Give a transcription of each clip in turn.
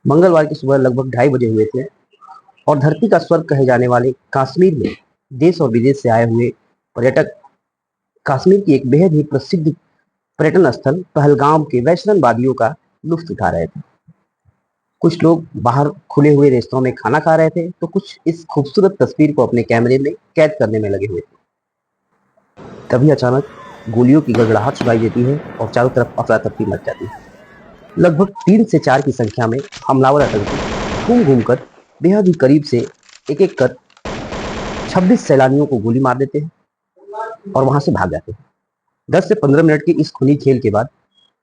मंगलवार की सुबह लगभग 2:30 बजे हुए थे और धरती का स्वर्ग कहे जाने वाले कश्मीर में देश और विदेश से आए हुए पर्यटक कश्मीर की एक बेहद ही प्रसिद्ध पर्यटन स्थल पहलगाम के वैष्णव वादियों का लुत्फ उठा रहे थे। कुछ लोग बाहर खुले हुए रेस्तरां में खाना खा रहे थे तो कुछ इस खूबसूरत तस्वीर को अपने कैमरे में कैद करने में लगे हुए थे। तभी अचानक गोलियों की गड़गड़ाहट सुनाई देती है और चारों तरफ अफरा तफरी मच जाती है। लगभग 3 से 4 की संख्या में हमलावर आतंकी घूम घूमकर बेहद ही करीब से एक एक कर 26 सैलानियों को गोली मार देते हैं और वहां से भाग जाते हैं। 10 से 15 मिनट के इस खूनी खेल के बाद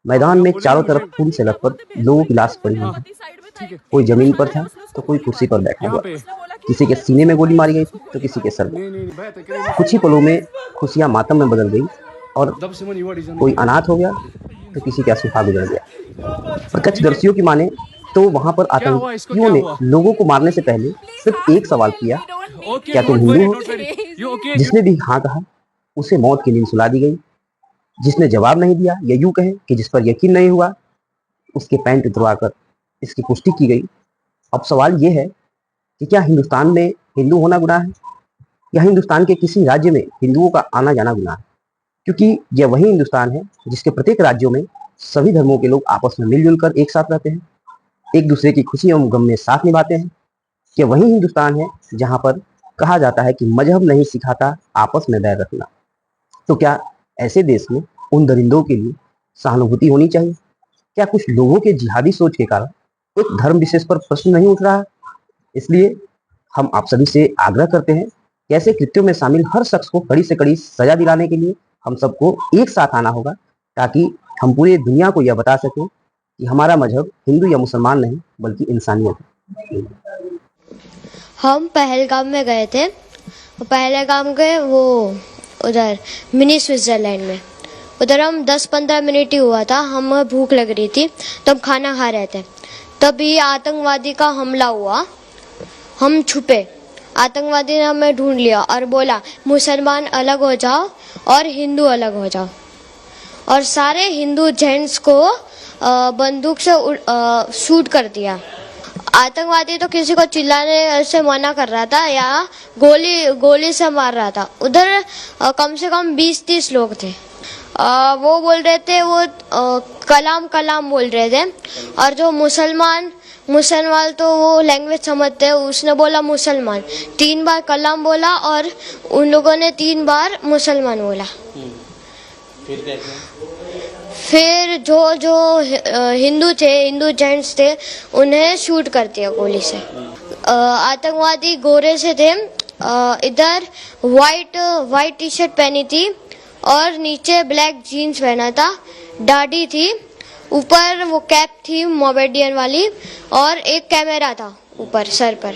मैदान में चारों तरफ खून से लथपथ लोगों की लाश पड़ी हुई है। कोई जमीन पर था तो कोई कुर्सी पर बैठा हुआ। किसी के सीने में गोली मारी गई थी तो किसी के सर में। कुछ ही पलों में खुशियां मातम में बदल गई और कोई अनाथ हो गया तो किसी का सुहा गुजर गया। प्रत्यक्षदर्शियों की माने तो वहां पर आतंकियों ने लोगों को मारने से पहले सिर्फ एक सवाल किया, क्या तुम हिंदू हो? जिसने भी हाँ कहा उसे मौत की नींद सुला दी गई। जिसने जवाब नहीं दिया या यूं कहें कि जिस पर यकीन नहीं हुआ उसके पैंट उतरवाकर इसकी पुष्टि की गई। अब सवाल ये है कि क्या हिंदुस्तान में हिंदू होना गुनाह है या हिंदुस्तान के किसी राज्य में हिंदुओं का आना जाना गुनाह है? क्योंकि यह वही हिंदुस्तान है जिसके प्रत्येक राज्यों में सभी धर्मों के लोग आपस में मिलजुल कर एक साथ रहते हैं, एक दूसरे की खुशी एवं गम में साथ निभाते हैं। यह वही हिंदुस्तान है जहां पर कहा जाता है कि मजहब नहीं सिखाता आपस में बैर रखना। तो क्या ऐसे देश में उन दरिंदों के लिए सहानुभूति होनी चाहिए? क्या कुछ लोगों के जिहादी सोच के कारण एक धर्म विशेष पर प्रश्न नहीं उठ रहा है? इसलिए हम आप सभी से आग्रह करते हैं कि ऐसे कृत्यों में शामिल हर शख्स को कड़ी से कड़ी सजा दिलाने के लिए हम सबको एक साथ आना होगा, ताकि हम पूरी दुनिया को यह बता सकें कि हमारा मजहब हिंदू या मुसलमान नहीं बल्कि इंसानियत है। हम पहलगाम में गए थे। पहलगाम गए वो उधर मिनी स्विट्जरलैंड में। उधर हम 10-15 मिनट ही हुआ था, हमें भूख लग रही थी तो हम खाना खा रहे थे। तभी आतंकवादी का हमला हुआ। हम छुपे। आतंकवादी ने हमें ढूंढ लिया और बोला मुसलमान अलग हो जाओ और हिंदू अलग हो जाओ। और सारे हिंदू जेंट्स को बंदूक से शूट कर दिया। आतंकवादी तो किसी को चिल्लाने से मना कर रहा था या गोली से मार रहा था। उधर कम से कम 20-30 लोग थे। वो बोल रहे थे वो कलाम बोल रहे थे। और जो मुसलमान तो वो लैंग्वेज समझते हैं, उसने बोला मुसलमान। 3 बार कलाम बोला और उन लोगों ने 3 बार मुसलमान बोला। फिर जो हिंदू जेंट्स थे उन्हें शूट कर दिया गोली से। आतंकवादी गोरे से थे। इधर वाइट टी शर्ट पहनी थी और नीचे ब्लैक जीन्स पहना था। दाढ़ी थी, ऊपर वो कैप थी मोमेडियन वाली और एक कैमरा था ऊपर सर पर।